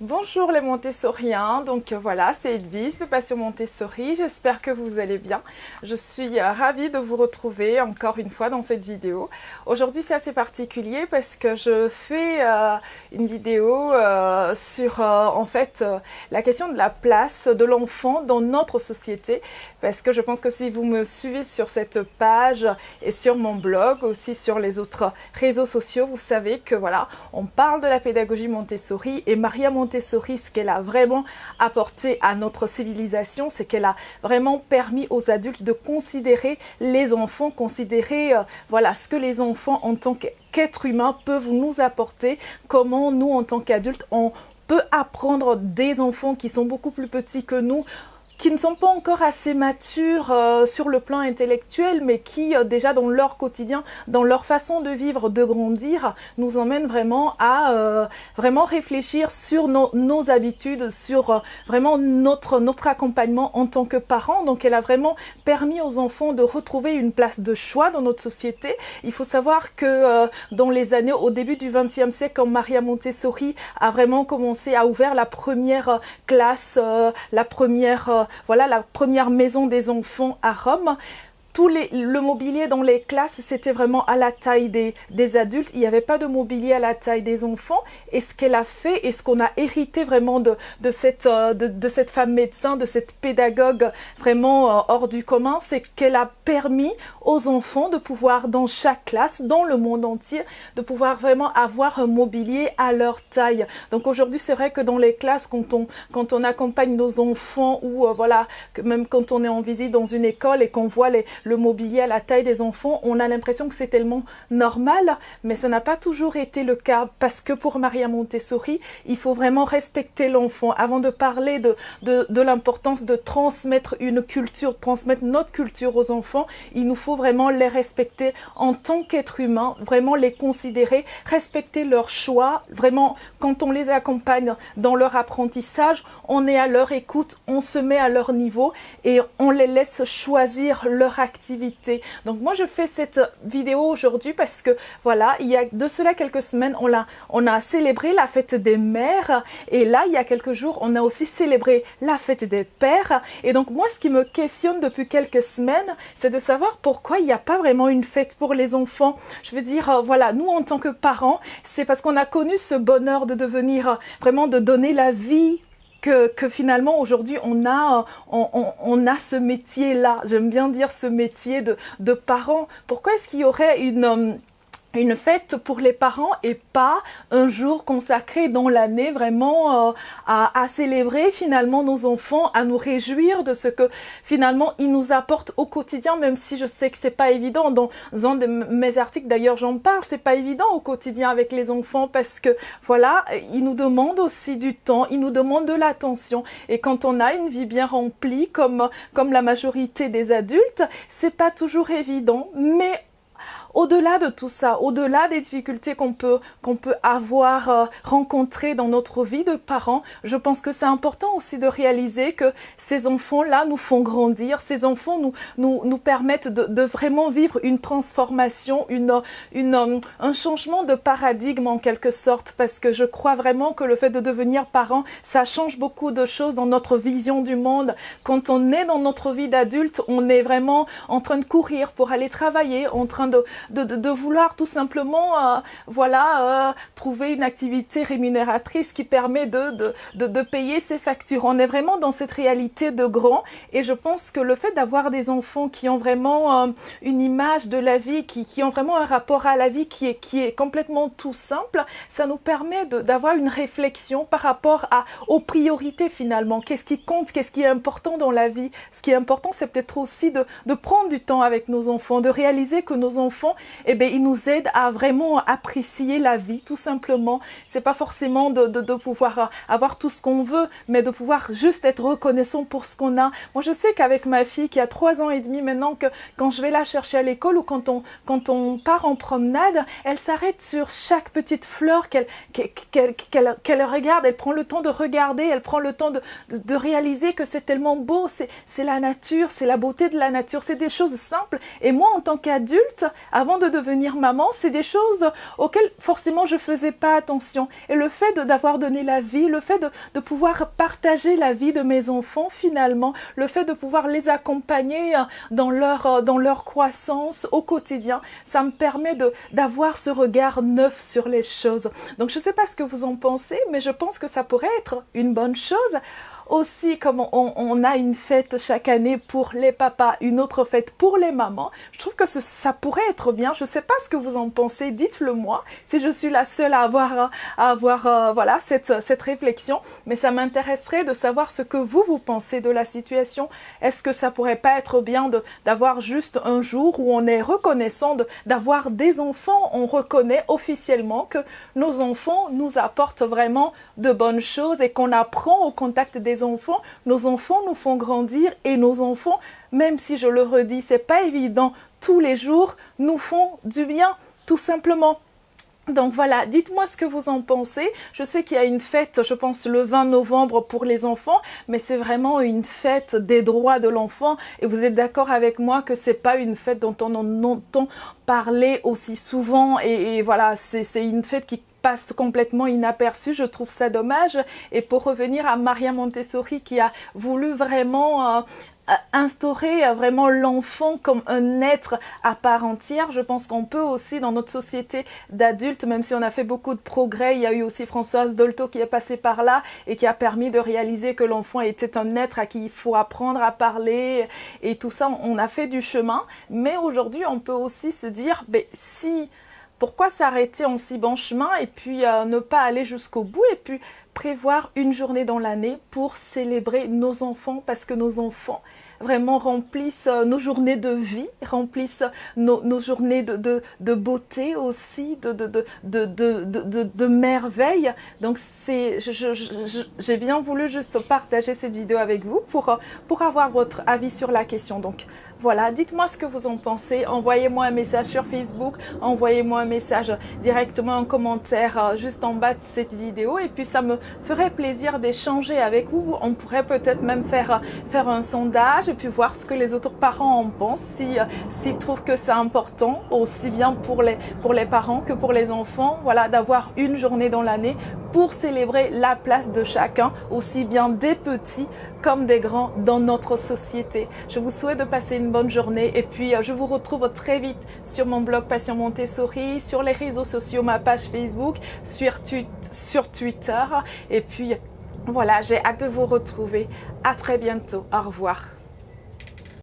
Bonjour les Montessoriens, donc voilà, c'est Edwige de Passion Montessori, j'espère que vous allez bien. Je suis ravie de vous retrouver encore une fois dans cette vidéo. Aujourd'hui c'est assez particulier parce que je fais une vidéo sur la question de la place de l'enfant dans notre société, parce que je pense que si vous me suivez sur cette page et sur mon blog, aussi sur les autres réseaux sociaux, vous savez que voilà, on parle de la pédagogie Montessori et Maria Montessori, ce qu'elle a vraiment apporté à notre civilisation, c'est qu'elle a vraiment permis aux adultes de considérer les enfants, considérer ce que les enfants en tant qu'êtres humains peuvent nous apporter, comment nous en tant qu'adultes on peut apprendre des enfants qui sont beaucoup plus petits que nous, qui ne sont pas encore assez matures sur le plan intellectuel, mais qui déjà dans leur quotidien, dans leur façon de vivre, de grandir, nous emmènent vraiment à vraiment réfléchir sur nos habitudes, sur vraiment notre accompagnement en tant que parents. Donc elle a vraiment permis aux enfants de retrouver une place de choix dans notre société. Il faut savoir que dans les années, au début du XXe siècle, quand Maria Montessori a vraiment commencé à ouvrir la première classe, la première maison des enfants à Rome. Le mobilier dans les classes, c'était vraiment à la taille des adultes. Il n'y avait pas de mobilier à la taille des enfants. Et ce qu'elle a fait, et ce qu'on a hérité vraiment de cette femme médecin, de cette pédagogue vraiment hors du commun, c'est qu'elle a permis aux enfants de pouvoir, dans chaque classe, dans le monde entier, de pouvoir vraiment avoir un mobilier à leur taille. Donc aujourd'hui, c'est vrai que dans les classes, quand on accompagne nos enfants ou même quand on est en visite dans une école et qu'on voit le mobilier à la taille des enfants, on a l'impression que c'est tellement normal, mais ça n'a pas toujours été le cas, parce que pour Maria Montessori, il faut vraiment respecter l'enfant. Avant de parler de l'importance de transmettre une culture, transmettre notre culture aux enfants, il nous faut vraiment les respecter en tant qu'être humain, vraiment les considérer, respecter leurs choix. Vraiment, quand on les accompagne dans leur apprentissage, on est à leur écoute, on se met à leur niveau et on les laisse choisir leur activité. Donc moi je fais cette vidéo aujourd'hui parce que voilà, il y a de cela quelques semaines, on a célébré la fête des mères, et là il y a quelques jours on a aussi célébré la fête des pères. Et donc moi ce qui me questionne depuis quelques semaines, c'est de savoir pourquoi il n'y a pas vraiment une fête pour les enfants. Je veux dire, nous en tant que parents, c'est parce qu'on a connu ce bonheur de devenir vraiment, de donner la vie, que finalement aujourd'hui on a ce métier-là. J'aime bien dire ce métier de parent. Pourquoi est-ce qu'il y aurait une fête pour les parents et pas un jour consacré dans l'année vraiment à célébrer finalement nos enfants, à nous réjouir de ce que finalement ils nous apportent au quotidien, même si je sais que c'est pas évident. Dans un de mes articles d'ailleurs j'en parle, c'est pas évident au quotidien avec les enfants, parce que voilà, ils nous demandent aussi du temps, ils nous demandent de l'attention, et quand on a une vie bien remplie comme la majorité des adultes, c'est pas toujours évident. Mais au-delà de tout ça, au-delà des difficultés qu'on peut avoir rencontrées dans notre vie de parents, je pense que c'est important aussi de réaliser que ces enfants-là nous font grandir, ces enfants nous permettent de vraiment vivre une transformation, un changement de paradigme en quelque sorte, parce que je crois vraiment que le fait de devenir parent, ça change beaucoup de choses dans notre vision du monde. Quand on est dans notre vie d'adulte, on est vraiment en train de courir pour aller travailler, en train de vouloir tout simplement trouver une activité rémunératrice qui permet de payer ses factures. On est vraiment dans cette réalité de grand, et je pense que le fait d'avoir des enfants qui ont vraiment une image de la vie, qui ont vraiment un rapport à la vie qui est complètement tout simple, ça nous permet d'avoir une réflexion par rapport aux priorités finalement. Qu'est-ce qui compte, qu'est-ce qui est important dans la vie? Ce qui est important, c'est peut-être aussi de prendre du temps avec nos enfants, de réaliser que nos enfants, ils nous aident à vraiment apprécier la vie, tout simplement. C'est pas forcément de pouvoir avoir tout ce qu'on veut, mais de pouvoir juste être reconnaissant pour ce qu'on a. Moi, je sais qu'avec ma fille qui a 3 ans et demi maintenant, que quand je vais la chercher à l'école ou quand on part en promenade, elle s'arrête sur chaque petite fleur qu'elle regarde. Elle prend le temps de regarder, elle prend le temps de réaliser que c'est tellement beau. C'est la nature, c'est la beauté de la nature. C'est des choses simples. Et moi, en tant qu'adulte, avant de devenir maman, c'est des choses auxquelles forcément je faisais pas attention. Et le fait d'avoir donné la vie, le fait de pouvoir partager la vie de mes enfants finalement, le fait de pouvoir les accompagner dans leur croissance au quotidien, ça me permet d'avoir ce regard neuf sur les choses. Donc je ne sais pas ce que vous en pensez, mais je pense que ça pourrait être une bonne chose. Aussi, comme on a une fête chaque année pour les papas, une autre fête pour les mamans, je trouve que ça pourrait être bien. Je ne sais pas ce que vous en pensez, dites-le moi, si je suis la seule à avoir voilà, cette réflexion, mais ça m'intéresserait de savoir ce que vous pensez de la situation. Est-ce que ça pourrait pas être bien d'avoir juste un jour où on est reconnaissant d'avoir des enfants, on reconnaît officiellement que nos enfants nous apportent vraiment de bonnes choses et qu'on apprend au contact des enfants. Nos enfants nous font grandir et nos enfants, même si je le redis, c'est pas évident tous les jours, nous font du bien, tout simplement. Donc voilà, dites-moi ce que vous en pensez. Je sais qu'il y a une fête, je pense le 20 novembre pour les enfants, mais c'est vraiment une fête des droits de l'enfant. Et vous êtes d'accord avec moi que c'est pas une fête dont on en entend parler aussi souvent. Et voilà, c'est une fête qui passe complètement inaperçue. Je trouve ça dommage. Et pour revenir à Maria Montessori qui a voulu vraiment instaurer vraiment l'enfant comme un être à part entière. Je pense qu'on peut aussi dans notre société d'adultes, même si on a fait beaucoup de progrès, il y a eu aussi Françoise Dolto qui est passée par là et qui a permis de réaliser que l'enfant était un être à qui il faut apprendre à parler et tout ça, on a fait du chemin. Mais aujourd'hui, on peut aussi se dire, pourquoi s'arrêter en si bon chemin et puis ne pas aller jusqu'au bout et puis prévoir une journée dans l'année pour célébrer nos enfants parce que nos enfants vraiment remplissent nos journées de vie, remplissent nos journées de beauté aussi, de merveille. Donc j'ai bien voulu juste partager cette vidéo avec vous pour avoir votre avis sur la question. Donc voilà, dites-moi ce que vous en pensez, envoyez-moi un message sur Facebook, envoyez-moi un message directement en commentaire juste en bas de cette vidéo et puis ça me ferait plaisir d'échanger avec vous. On pourrait peut-être même faire un sondage et puis voir ce que les autres parents en pensent, s'ils trouvent que c'est important, aussi bien pour les parents que pour les enfants, voilà, d'avoir une journée dans l'année pour célébrer la place de chacun, aussi bien des petits comme des grands dans notre société. Je vous souhaite de passer une bonne journée et puis je vous retrouve très vite sur mon blog Passion Montessori, sur les réseaux sociaux, ma page Facebook, sur Twitter et puis voilà, j'ai hâte de vous retrouver. À très bientôt. Au revoir.